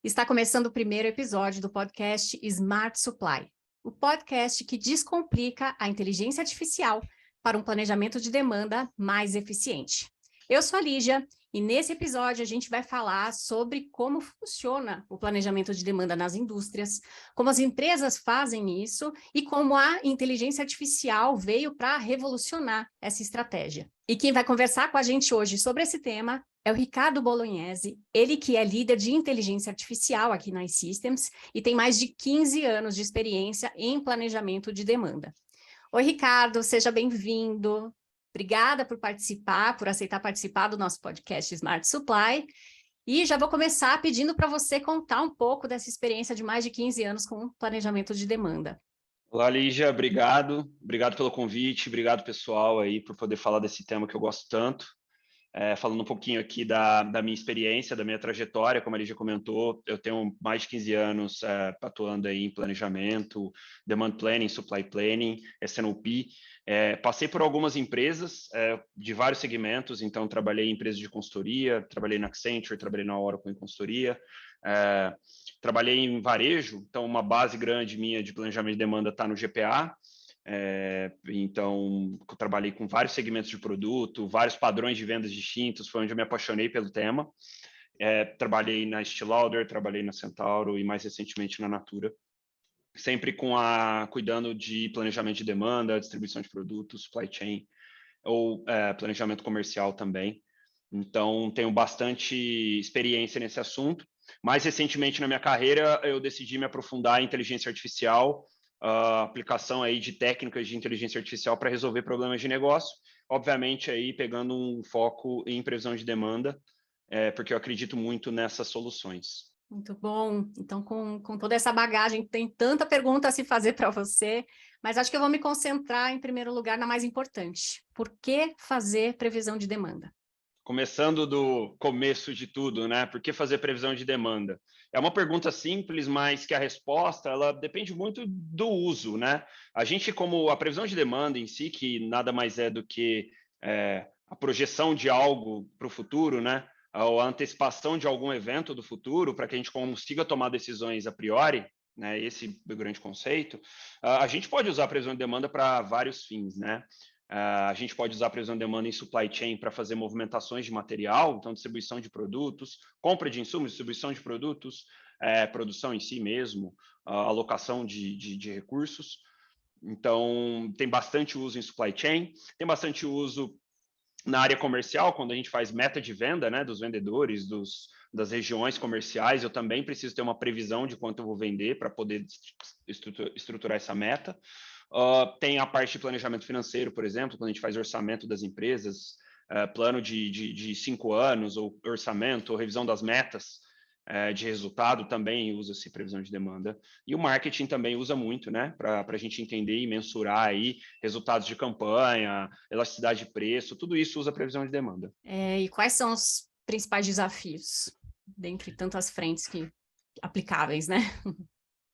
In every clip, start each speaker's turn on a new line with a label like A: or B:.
A: Está começando o primeiro episódio do podcast Smart Supply, o podcast que descomplica a inteligência artificial para um planejamento de demanda mais eficiente. Eu sou a Lígia e nesse episódio a gente vai falar sobre como funciona o planejamento de demanda nas indústrias, como as empresas fazem isso e como a inteligência artificial veio para revolucionar essa estratégia. E quem vai conversar com a gente hoje sobre esse tema é o Ricardo Bolognese, ele que é líder de inteligência artificial aqui na iSystems e tem mais de 15 anos de experiência em planejamento de demanda. Oi, Ricardo, seja bem-vindo. Obrigada por participar, por aceitar participar do nosso podcast Smart Supply. E já vou começar pedindo para você contar um pouco dessa experiência de mais de 15 anos com planejamento de demanda.
B: Olá, Lígia, obrigado. Obrigado pelo convite, obrigado, pessoal, aí, por poder falar desse tema que eu gosto tanto. Falando um pouquinho aqui da minha experiência, da minha trajetória, como a Lígia comentou, eu tenho mais de 15 anos atuando aí em planejamento, demand planning, supply planning, S&OP. Passei por algumas empresas de vários segmentos, então trabalhei em empresas de consultoria, trabalhei na Accenture, trabalhei na Oracle em consultoria, trabalhei em varejo, então uma base grande minha de planejamento de demanda está no GPA. Então, eu trabalhei com vários segmentos de produto, vários padrões de vendas distintos, foi onde eu me apaixonei pelo tema. Trabalhei na Estée Lauder, trabalhei na Centauro e mais recentemente na Natura, sempre cuidando de planejamento de demanda, distribuição de produtos, supply chain, ou planejamento comercial também. Então, tenho bastante experiência nesse assunto. Mais recentemente na minha carreira, eu decidi me aprofundar em inteligência artificial, a aplicação aí de técnicas de inteligência artificial para resolver problemas de negócio, obviamente aí pegando um foco em previsão de demanda, porque eu acredito muito nessas soluções.
A: Muito bom. Então, com toda essa bagagem, tem tanta pergunta a se fazer para você, mas acho que eu vou me concentrar, em primeiro lugar, na mais importante. Por que fazer previsão de demanda?
B: Começando do começo de tudo, né? Por que fazer previsão de demanda? É uma pergunta simples, mas que a resposta ela depende muito do uso, né? A gente, como a previsão de demanda em si, que nada mais é do que a projeção de algo para o futuro, né? Ou a antecipação de algum evento do futuro, para que a gente consiga tomar decisões a priori, né? Esse é o grande conceito. A gente pode usar a previsão de demanda para vários fins, né? A gente pode usar a previsão de demanda em supply chain para fazer movimentações de material, então distribuição de produtos, compra de insumos, distribuição de produtos, produção em si mesmo, alocação de recursos. Então, tem bastante uso em supply chain, tem bastante uso na área comercial, quando a gente faz meta de venda, né, dos vendedores, das regiões comerciais, eu também preciso ter uma previsão de quanto eu vou vender para poder estruturar essa meta. Tem a parte de planejamento financeiro, por exemplo, quando a gente faz orçamento das empresas, plano de 5 anos, ou orçamento, ou revisão das metas de resultado, também usa-se previsão de demanda. E o marketing também usa muito, né, para a gente entender e mensurar aí resultados de campanha, elasticidade de preço, tudo isso usa previsão de demanda.
A: E quais são os principais desafios, dentre tantas frentes aplicáveis, né?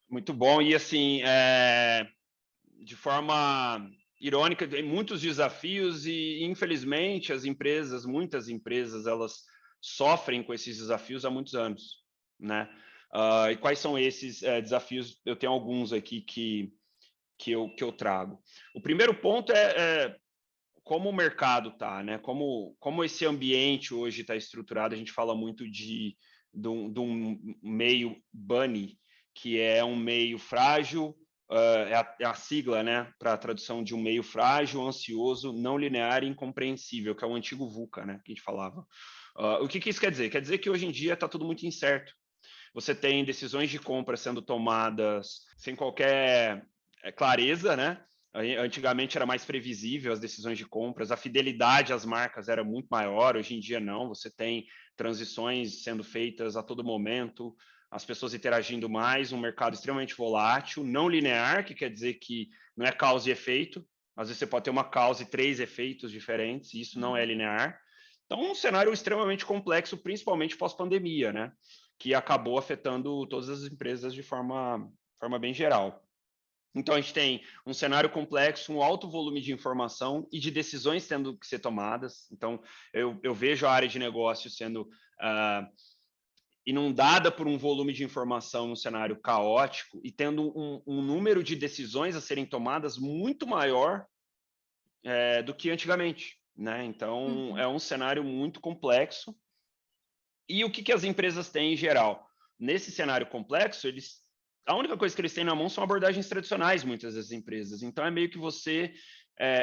B: Muito bom. E assim, de forma irônica, tem muitos desafios e, infelizmente, muitas empresas, elas sofrem com esses desafios há muitos anos, né? E quais são esses desafios? Eu tenho alguns aqui que eu trago. O primeiro ponto é como o mercado está, né? Como esse ambiente hoje está estruturado. A gente fala muito de um meio bunny, que é um meio frágil, é a sigla, né, para a tradução de um meio frágil, ansioso, não linear e incompreensível, que é o antigo VUCA, né, que a gente falava. O que isso quer dizer? Quer dizer que hoje em dia está tudo muito incerto. Você tem decisões de compra sendo tomadas sem qualquer clareza, né? Antigamente era mais previsível as decisões de compras, a fidelidade às marcas era muito maior, hoje em dia não, você tem transições sendo feitas a todo momento, as pessoas interagindo mais, um mercado extremamente volátil, não linear, que quer dizer que não é causa e efeito, às vezes você pode ter uma causa e 3 efeitos diferentes, e isso não é linear. Então, um cenário extremamente complexo, principalmente pós-pandemia, né? Que acabou afetando todas as empresas de forma bem geral. Então, a gente tem um cenário complexo, um alto volume de informação e de decisões tendo que ser tomadas. Então, eu vejo a área de negócio sendo inundada por um volume de informação num cenário caótico e tendo um número de decisões a serem tomadas muito maior do que antigamente, né? Então, é um cenário muito complexo. E o que as empresas têm em geral? Nesse cenário complexo, a única coisa que eles têm na mão são abordagens tradicionais, muitas das empresas. Então, é meio que você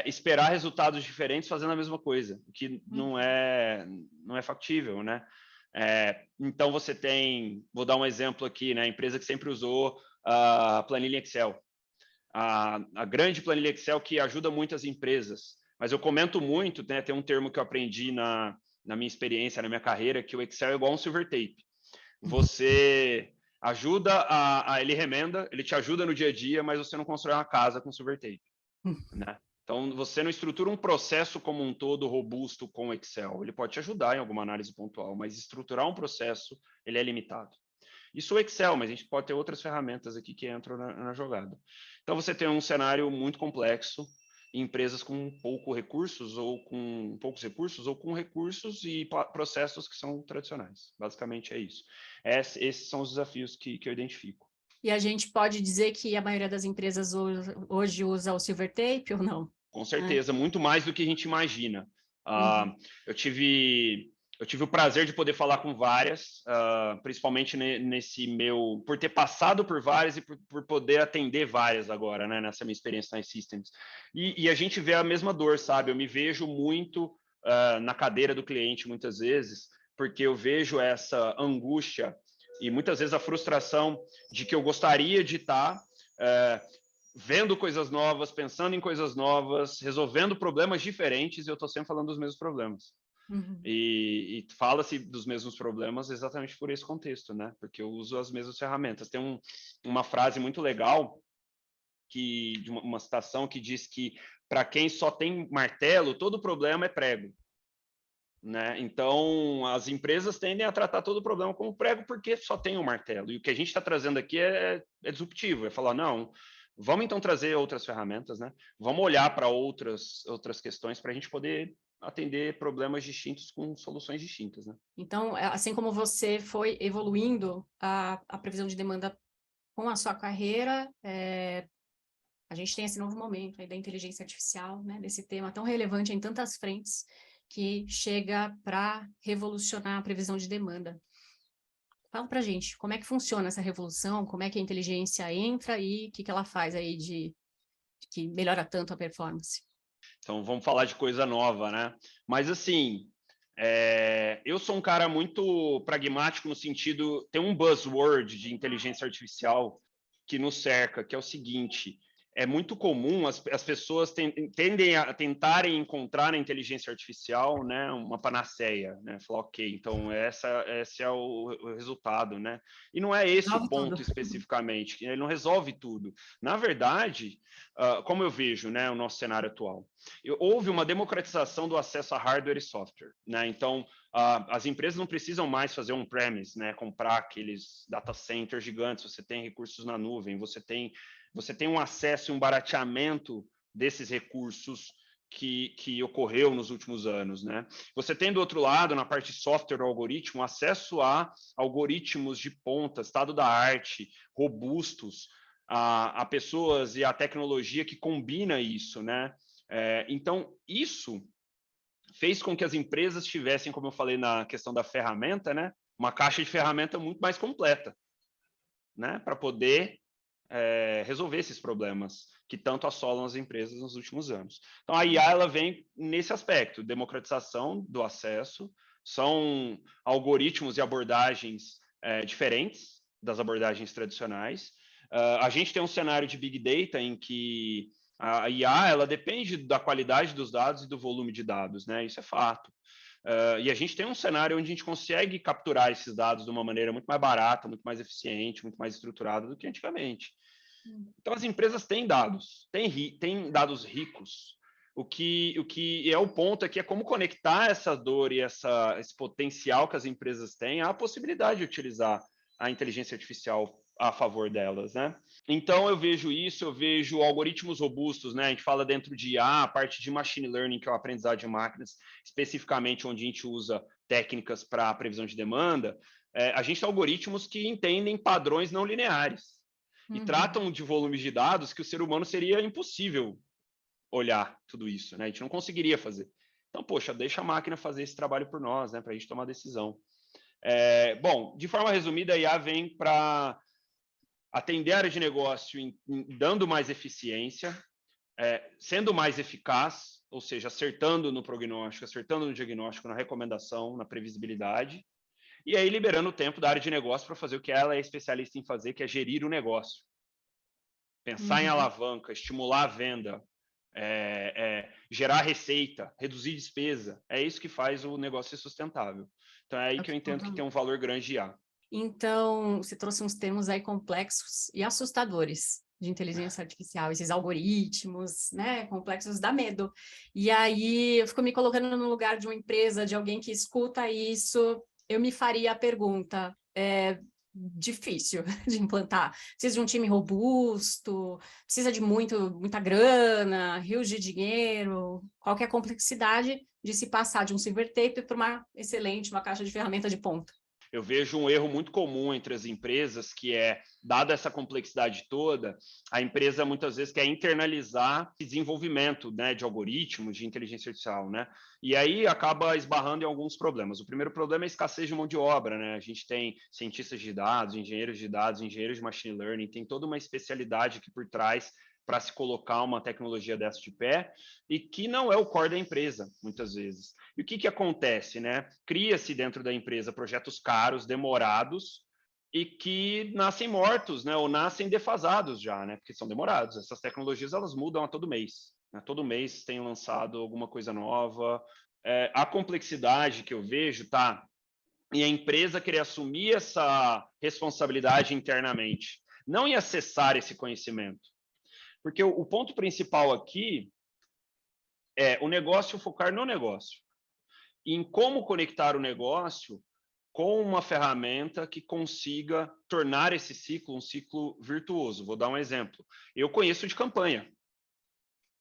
B: esperar resultados diferentes fazendo a mesma coisa, o que não é factível, né? Então, você tem, vou dar um exemplo aqui, né? A empresa que sempre usou a planilha Excel. A grande planilha Excel que ajuda muitas empresas. Mas eu comento muito, né? Tem um termo que eu aprendi na minha experiência, na minha carreira, que o Excel é igual um silver tape. Você ajuda ele remenda, ele te ajuda no dia a dia, mas você não constrói uma casa com silver tape, né? Então, você não estrutura um processo como um todo robusto com o Excel. Ele pode te ajudar em alguma análise pontual, mas estruturar um processo, ele é limitado. Isso é o Excel, mas a gente pode ter outras ferramentas aqui que entram na jogada. Então, você tem um cenário muito complexo, empresas com poucos recursos ou com recursos e processos que são tradicionais. Basicamente é isso. Esses são os desafios que eu identifico.
A: E a gente pode dizer que a maioria das empresas hoje usa o silver tape ou não?
B: Com certeza, muito mais do que a gente imagina. Eu tive o prazer de poder falar com várias, principalmente por ter passado por várias e por poder atender várias agora, né, nessa minha experiência na iSystems. E a gente vê a mesma dor, sabe? Eu me vejo muito na cadeira do cliente, muitas vezes, porque eu vejo essa angústia e muitas vezes a frustração de que eu gostaria de estar vendo coisas novas, pensando em coisas novas, resolvendo problemas diferentes, e eu estou sempre falando dos mesmos problemas. E fala-se dos mesmos problemas exatamente por esse contexto, né? Porque eu uso as mesmas ferramentas. Tem uma frase muito legal, de uma citação que diz que para quem só tem martelo, todo problema é prego. Né? Então, as empresas tendem a tratar todo o problema como prego porque só tem um martelo. E o que a gente está trazendo aqui é disruptivo, é falar, não, vamos então trazer outras ferramentas, né? Vamos olhar para outras questões para a gente poder atender problemas distintos com soluções distintas, né?
A: Então, assim como você foi evoluindo a previsão de demanda com a sua carreira, a gente tem esse novo momento aí da inteligência artificial, né? Desse tema tão relevante em tantas frentes que chega para revolucionar a previsão de demanda. Fala para a gente, como é que funciona essa revolução, como é que a inteligência entra e o que ela faz aí que melhora tanto a performance?
B: Então, vamos falar de coisa nova, né? Mas, assim, eu sou um cara muito pragmático no sentido... Tem um buzzword de inteligência artificial que nos cerca, que é o seguinte... É muito comum as pessoas tendem a tentarem encontrar na inteligência artificial, né, uma panaceia, né? Falar, ok, então esse é o resultado, né? E não é esse o ponto especificamente, ele não resolve tudo. Na verdade, como eu vejo, né, o nosso cenário atual, houve uma democratização do acesso a hardware e software, né? Então, as empresas não precisam mais fazer on-premise, né, comprar aqueles data centers gigantes, você tem recursos na nuvem, você tem um acesso e um barateamento desses recursos que ocorreu nos últimos anos, né? Você tem, do outro lado, na parte de software, algoritmo, acesso a algoritmos de ponta, estado da arte, robustos, a pessoas e a tecnologia que combina isso, né? Então, isso fez com que as empresas tivessem, como eu falei na questão da ferramenta, né? Uma caixa de ferramenta muito mais completa, né? Para poder resolver esses problemas que tanto assolam as empresas nos últimos anos. Então, a IA ela vem nesse aspecto, democratização do acesso, são algoritmos e abordagens diferentes das abordagens tradicionais. A gente tem um cenário de Big Data em que a IA ela depende da qualidade dos dados e do volume de dados, né? Isso é fato. E a gente tem um cenário onde a gente consegue capturar esses dados de uma maneira muito mais barata, muito mais eficiente, muito mais estruturada do que antigamente. Então, as empresas têm dados, têm dados ricos. O que é o ponto aqui é como conectar essa dor e esse potencial que as empresas têm à possibilidade de utilizar a inteligência artificial a favor delas, né? Então, eu vejo algoritmos robustos, né? A gente fala dentro de IA, a parte de machine learning, que é o aprendizado de máquinas, especificamente onde a gente usa técnicas para previsão de demanda, a gente tem algoritmos que entendem padrões não lineares e tratam de volumes de dados que o ser humano seria impossível olhar tudo isso, né? A gente não conseguiria fazer. Então, poxa, deixa a máquina fazer esse trabalho por nós, né? Para a gente tomar decisão. Bom, de forma resumida, a IA vem para atender a área de negócio dando mais eficiência, sendo mais eficaz, ou seja, acertando no prognóstico, acertando no diagnóstico, na recomendação, na previsibilidade, e aí liberando o tempo da área de negócio para fazer o que ela é especialista em fazer, que é gerir o negócio. Pensar em alavanca, estimular a venda, gerar receita, reduzir despesa. É isso que faz o negócio ser sustentável. Então, é aí que eu entendo que tem um valor grande de IA.
A: Então, você trouxe uns termos aí complexos e assustadores de inteligência artificial, esses algoritmos, né, complexos, dá medo. E aí, eu fico me colocando no lugar de uma empresa, de alguém que escuta isso, eu me faria a pergunta, difícil de implantar. Precisa de um time robusto, precisa de muita grana, rios de dinheiro, qual que é a complexidade de se passar de um silver tape para uma excelente, uma caixa de ferramenta de ponta.
B: Eu vejo um erro muito comum entre as empresas, que dada essa complexidade toda, a empresa muitas vezes quer internalizar o desenvolvimento, né, de algoritmos, de inteligência artificial, né? E aí acaba esbarrando em alguns problemas. O primeiro problema é a escassez de mão de obra, né? A gente tem cientistas de dados, engenheiros de machine learning, tem toda uma especialidade aqui por trás para se colocar uma tecnologia dessa de pé, e que não é o core da empresa, muitas vezes. E o que acontece, né? Cria-se dentro da empresa projetos caros, demorados, e que nascem mortos, né? Ou nascem defasados já, né? Porque são demorados. Essas tecnologias, elas mudam a todo mês, né? Todo mês tem lançado alguma coisa nova. A complexidade que eu vejo, tá? E a empresa querer assumir essa responsabilidade internamente, não em acessar esse conhecimento. Porque o ponto principal aqui é o negócio focar no negócio, em como conectar o negócio com uma ferramenta que consiga tornar esse ciclo um ciclo virtuoso. Vou dar um exemplo. Eu conheço de campanha.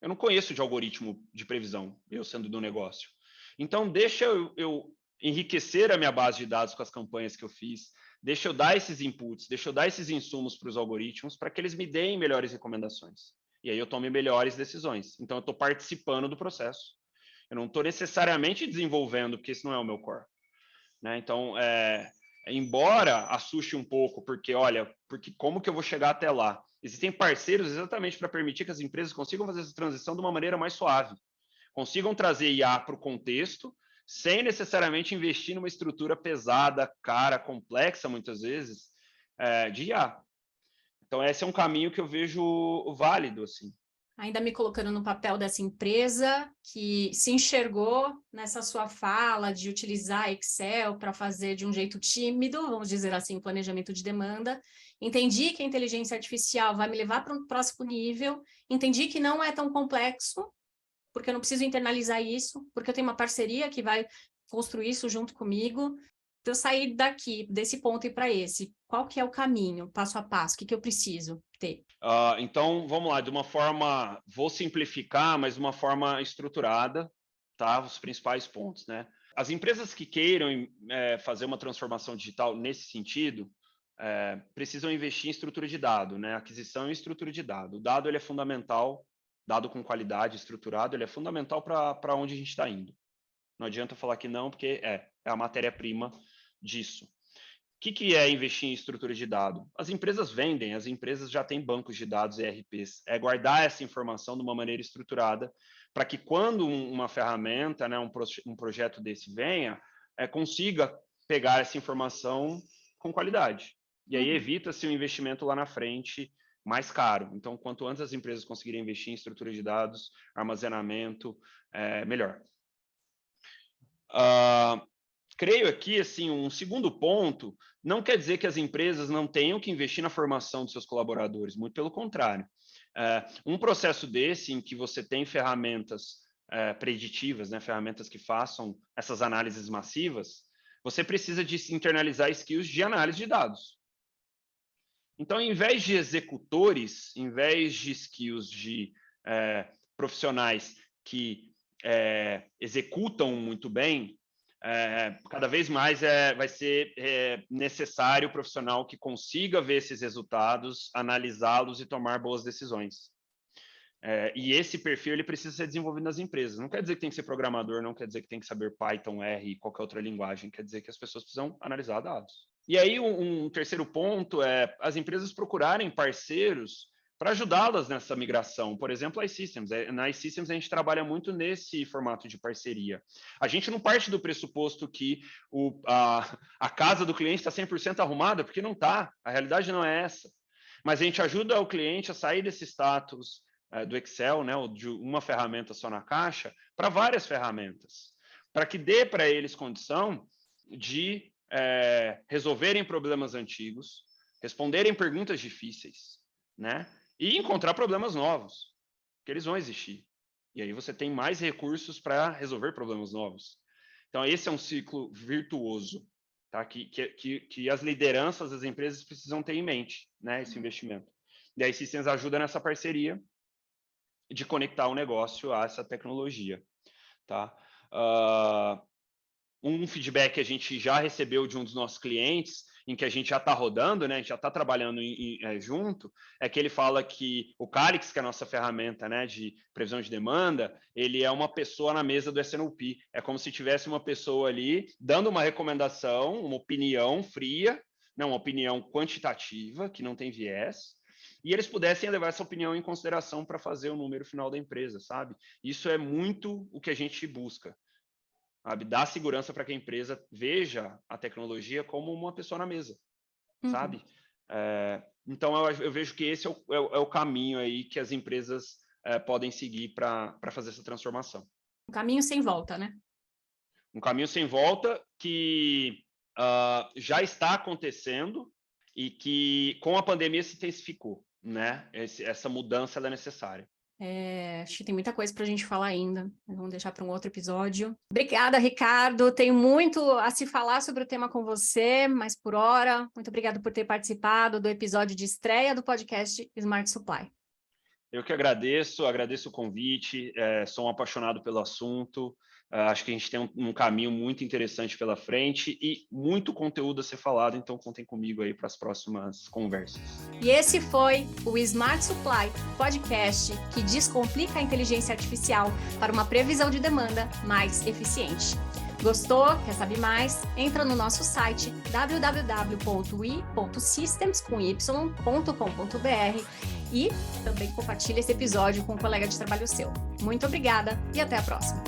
B: Eu não conheço de algoritmo de previsão, eu sendo do negócio. Então, deixa eu enriquecer a minha base de dados com as campanhas que eu fiz, deixa eu dar esses inputs, deixa eu dar esses insumos para os algoritmos para que eles me deem melhores recomendações. E aí eu tome melhores decisões. Então, eu estou participando do processo. Eu não estou necessariamente desenvolvendo, porque esse não é o meu core. Né? Então, embora assuste um pouco, porque, olha, porque como que eu vou chegar até lá? Existem parceiros exatamente para permitir que as empresas consigam fazer essa transição de uma maneira mais suave. Consigam trazer IA para o contexto, sem necessariamente investir numa estrutura pesada, cara, complexa, muitas vezes, de IA. Então, esse é um caminho que eu vejo válido, assim.
A: Ainda me colocando no papel dessa empresa que se enxergou nessa sua fala de utilizar Excel para fazer de um jeito tímido, vamos dizer assim, planejamento de demanda. Entendi que a inteligência artificial vai me levar para um próximo nível, entendi que não é tão complexo, porque eu não preciso internalizar isso, porque eu tenho uma parceria que vai construir isso junto comigo. Para eu sair daqui, desse ponto e para esse, qual que é o caminho, passo a passo? O que eu preciso ter?
B: Então, vamos lá, de uma forma, vou simplificar, mas de uma forma estruturada, tá? Os principais pontos, né? As empresas que queiram fazer uma transformação digital nesse sentido, precisam investir em estrutura de dado, né? Aquisição e estrutura de dado. O dado ele é fundamental, dado com qualidade, estruturado, ele é fundamental para onde a gente está indo. Não adianta falar que não, porque é a matéria-prima disso. O que é investir em estrutura de dado? As empresas vendem, as empresas já têm bancos de dados ERPs. É guardar essa informação de uma maneira estruturada para que quando uma ferramenta, né, um projeto desse venha, consiga pegar essa informação com qualidade. E aí evita-se o investimento lá na frente mais caro. Então, quanto antes as empresas conseguirem investir em estrutura de dados, armazenamento, melhor. Creio aqui, assim, um segundo ponto, não quer dizer que as empresas não tenham que investir na formação dos seus colaboradores, muito pelo contrário. Um processo desse, em que você tem ferramentas preditivas, né, ferramentas que façam essas análises massivas, você precisa de internalizar skills de análise de dados. Então, em vez de executores, em vez de skills de profissionais que executam muito bem, cada vez mais vai ser necessário o profissional que consiga ver esses resultados, analisá-los e tomar boas decisões. E esse perfil ele precisa ser desenvolvido nas empresas. Não quer dizer que tem que ser programador, não quer dizer que tem que saber Python, R e qualquer outra linguagem, quer dizer que as pessoas precisam analisar dados. E aí um terceiro ponto é as empresas procurarem parceiros para ajudá-las nessa migração. Por exemplo, a iSystems. Na iSystems a gente trabalha muito nesse formato de parceria. A gente não parte do pressuposto que a casa do cliente está 100% arrumada, porque não está. A realidade não é essa. Mas a gente ajuda o cliente a sair desse status do Excel, né, ou de uma ferramenta só na caixa, para várias ferramentas, para que dê para eles condição de resolverem problemas antigos, responderem perguntas difíceis, né, e encontrar problemas novos, que eles vão existir. E aí você tem mais recursos para resolver problemas novos. Então, esse é um ciclo virtuoso, tá, que as lideranças das empresas precisam ter em mente, né, esse investimento. E a iSystems ajuda nessa parceria de conectar o negócio a essa tecnologia, tá? Um feedback que a gente já recebeu de um dos nossos clientes, em que a gente já está rodando, né? A gente já está trabalhando junto, é que ele fala que o Calix, que é a nossa ferramenta, né, de previsão de demanda, ele é uma pessoa na mesa do S&OP. É como se tivesse uma pessoa ali dando uma recomendação, uma opinião fria, não, uma opinião quantitativa, que não tem viés, e eles pudessem levar essa opinião em consideração para fazer o número final da empresa, sabe? Isso é muito o que a gente busca, sabe? Dar segurança para que a empresa veja a tecnologia como uma pessoa na mesa, sabe? Então, eu vejo que esse é o caminho aí que as empresas podem seguir para fazer essa transformação.
A: Um caminho sem volta, né?
B: Um caminho sem volta que já está acontecendo e que com a pandemia se intensificou, né? Essa mudança ela é necessária.
A: Acho que tem muita coisa para a gente falar ainda. Vamos deixar para um outro episódio. Obrigada, Ricardo. Tenho muito a se falar sobre o tema com você, mas por hora, muito obrigada por ter participado do episódio de estreia do podcast Smart Supply.
B: Eu que agradeço o convite, sou um apaixonado pelo assunto, acho que a gente tem um caminho muito interessante pela frente e muito conteúdo a ser falado, então contem comigo aí para as próximas conversas.
A: E esse foi o Smart Supply, podcast que descomplica a inteligência artificial para uma previsão de demanda mais eficiente. Gostou? Quer saber mais? Entra no nosso site www.i.systems.com.br e também compartilha esse episódio com um colega de trabalho seu. Muito obrigada e até a próxima!